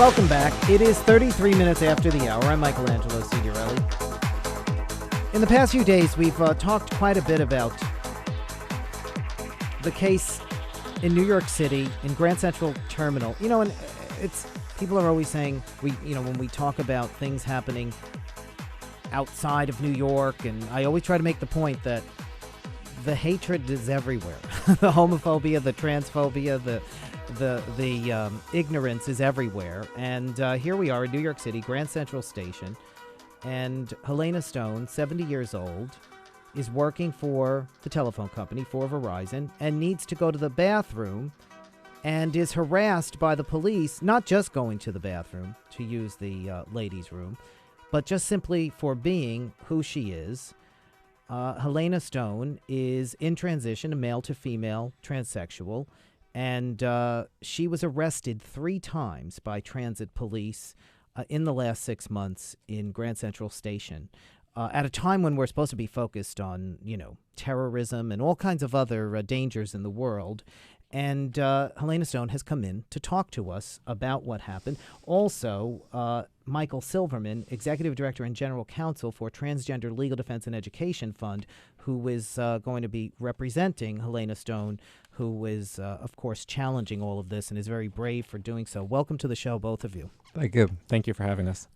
Welcome back. It is 33 minutes after the hour. I'm Michelangelo Signorelli. In the past few days, we've talked quite a bit about the case in New York City, in Grand Central Terminal. You know, and it's people are always saying, when we talk about things happening outside of New York, and I always try to make the point that the hatred is everywhere. The homophobia, the transphobia, the ignorance is everywhere. And here we are in New York City, Grand Central Station, and Helena Stone, 70 years old, is working for the telephone company, for Verizon, and needs to go to the bathroom and is harassed by the police, not just going to the bathroom to use the ladies' room, but just simply for being who she is. Helena Stone is in transition, a male to female, transsexual, and she was arrested 3 times by transit police in the last 6 months in Grand Central Station, at a time when we're supposed to be focused on, terrorism and all kinds of other dangers in the world. And Helena Stone has come in to talk to us about what happened. Also, Michael Silverman, Executive Director and General Counsel for Transgender Legal Defense and Education Fund, who is going to be representing Helena Stone, who is, of course, challenging all of this and is very brave for doing so. Welcome to the show, both of you. Thank you. Thank you for having us.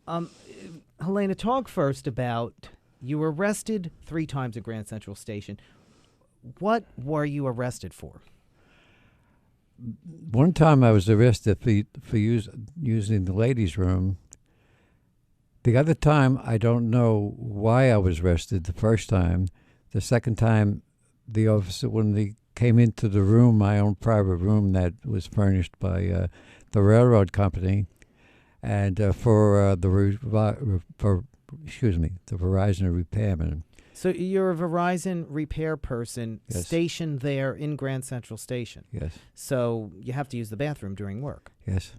Helena, talk first about, you were arrested 3 times at Grand Central Station. What were you arrested for? One time I was arrested for using the ladies' room. The other time, I don't know why I was arrested the first time. The second time, the officer, when they came into the room, my own private room that was furnished by the railroad company, and for the Verizon repairman. So you're a Verizon repair person, Yes. stationed there in Grand Central Station. Yes. So you have to use the bathroom during work. Yes.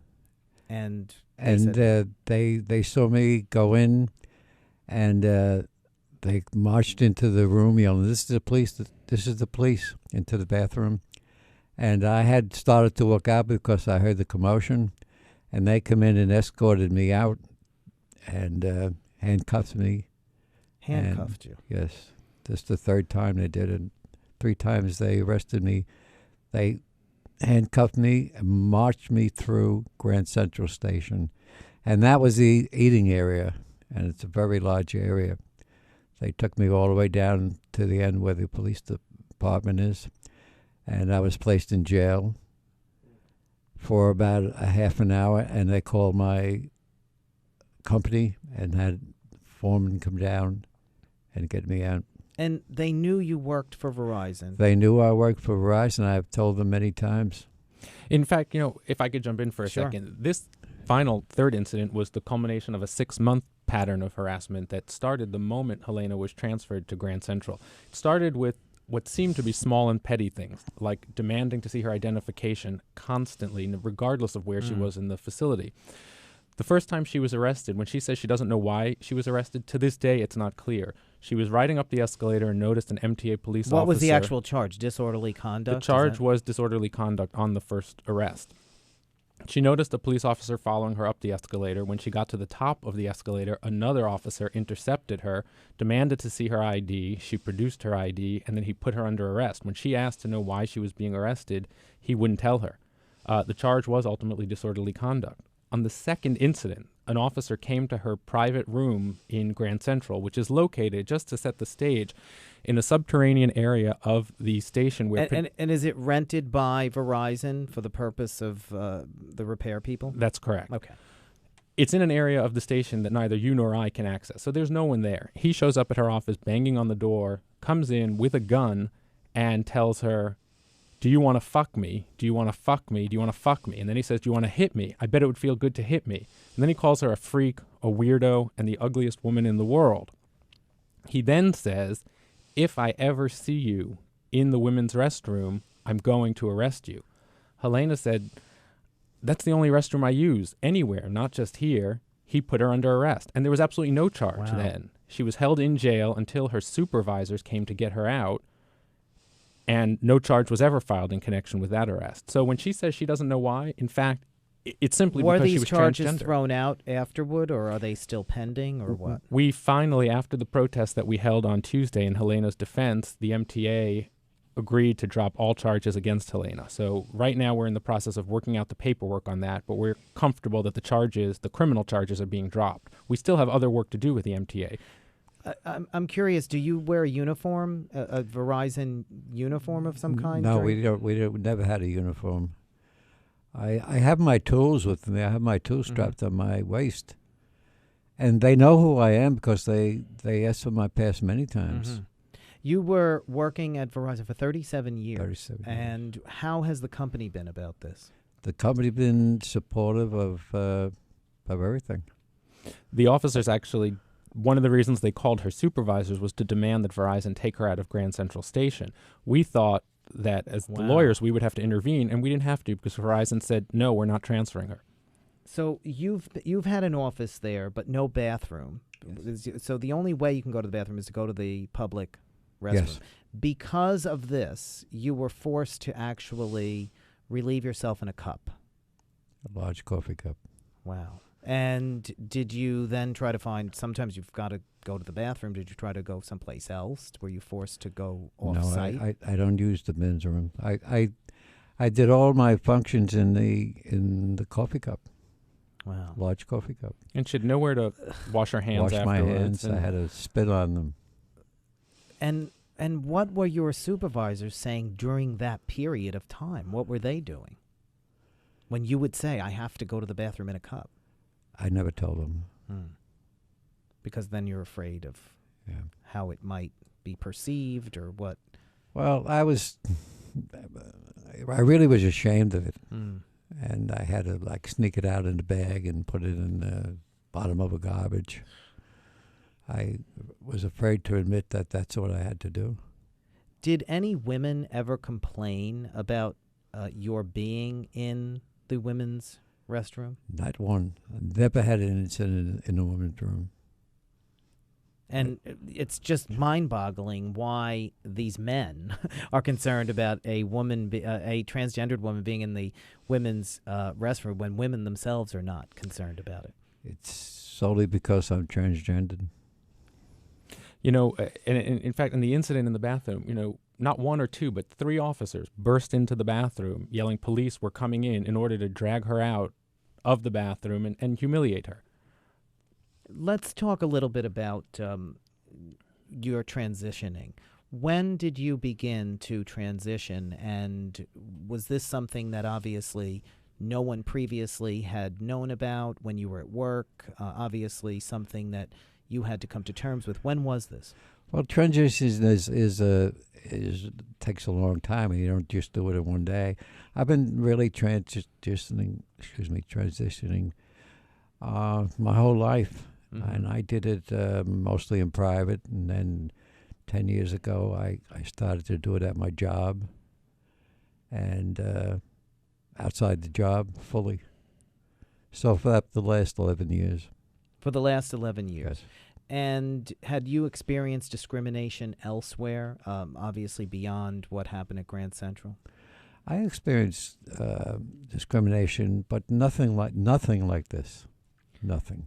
And they saw me go in, and they marched into the room yelling, "This is the police! This is the police!" into the bathroom. And I had started to look out because I heard the commotion, and they come in and escorted me out, and handcuffed me. handcuffed you. Yes. This is the 3rd time they did it. 3 times they arrested me. They handcuffed me and marched me through Grand Central Station. And that was the eating area, and it's a very large area. They took me all the way down to the end where the police department is, and I was placed in jail for about a half an hour, and they called my company and had foreman come down and get me out. And they knew you worked for Verizon. They knew I worked for Verizon. I've told them many times. In fact, if I could jump in for a second, this final 3rd incident was the culmination of a 6-month pattern of harassment that started the moment Helena was transferred to Grand Central. It started with what seemed to be small and petty things, like demanding to see her identification constantly, regardless of where she was in the facility. The first time she was arrested, when she says she doesn't know why she was arrested, to this day it's not clear. She was riding up the escalator and noticed an MTA police officer. What was the actual charge? Disorderly conduct? The charge was disorderly conduct on the first arrest. She noticed a police officer following her up the escalator. When she got to the top of the escalator, another officer intercepted her, demanded to see her ID. She produced her ID, and then he put her under arrest. When she asked to know why she was being arrested, he wouldn't tell her. The charge was ultimately disorderly conduct. On the second incident, an officer came to her private room in Grand Central, which is located, just to set the stage, in a subterranean area of the station. Where and is it rented by Verizon for the purpose of the repair people? That's correct. Okay. It's in an area of the station that neither you nor I can access, so there's no one there. He shows up at her office, banging on the door, comes in with a gun, and tells her, "Do you want to fuck me? Do you want to fuck me? Do you want to fuck me?" And then he says, "Do you want to hit me? I bet it would feel good to hit me." And then he calls her a freak, a weirdo, and the ugliest woman in the world. He then says, "If I ever see you in the women's restroom, I'm going to arrest you." Helena said, "That's the only restroom I use anywhere, not just here." He put her under arrest, and there was absolutely no charge then. She was held in jail until her supervisors came to get her out, and no charge was ever filed in connection with that arrest. So when she says she doesn't know why, in fact, It's simply Were because she these was charges transgender. thrown out afterward, or are they still pending, or what? We finally, after the protest that we held on Tuesday in Helena's defense, the MTA agreed to drop all charges against Helena. So right now we're in the process of working out the paperwork on that, but we're comfortable that the criminal charges are being dropped. We still have other work to do with the MTA. I'm curious. Do you wear a uniform, a Verizon uniform of some kind? No, during- we don't. We never had a uniform. I have my tools with me. I have my tools strapped on my waist, and they know who I am because they asked for my pass many times. You were working at Verizon for 37 years. 37 years. And how has the company been about this? The company been supportive of everything. The officers actually, one of the reasons they called her supervisors was to demand that Verizon take her out of Grand Central Station. We thought that as the lawyers we would have to intervene, and we didn't have to because Verizon said, no, we're not transferring her. So you've had an office there, but no bathroom. So the only way you can go to the bathroom is to go to the public restroom. Yes. Because of this, you were forced to actually relieve yourself in a cup. A large coffee cup. Wow. And did you then try to find, sometimes you've got to go to the bathroom, did you try to go someplace else? Were you forced to go off-site? No, I don't use the men's room. I did all my functions in the coffee cup, Wow. large coffee cup. And she had nowhere to wash her hands Wash my afterwards. hands. I had to spit on them. And what were your supervisors saying during that period of time? What were they doing? When you would say, I have to go to the bathroom in a cup. I never told them. Because then you're afraid of how it might be perceived or what. Well, I really was ashamed of it. And I had to sneak it out in the bag and put it in the bottom of a garbage. I was afraid to admit that that's what I had to do. Did any women ever complain about your being in the women's restroom? Not one. I never had an incident in a women's room. And it's just mind-boggling why these men are concerned about a woman, a transgendered woman being in the women's restroom when women themselves are not concerned about it. It's solely because I'm transgendered. You know, and in fact, in the incident in the bathroom, not one or two, but 3 officers burst into the bathroom yelling police were coming in order to drag her out of the bathroom and humiliate her. Let's talk a little bit about your transitioning. When did you begin to transition, and was this something that obviously no one previously had known about when you were at work? Obviously something that you had to come to terms with. When was this? Well, transition takes a long time, and you don't just do it in one day. I've been really transitioning my whole life, and I did it mostly in private, and then 10 years ago I started to do it at my job, and outside the job fully. So for the last 11 years. For the last 11 years. Yes. And had you experienced discrimination elsewhere, obviously beyond what happened at Grand Central? I experienced discrimination, but nothing like this. Nothing.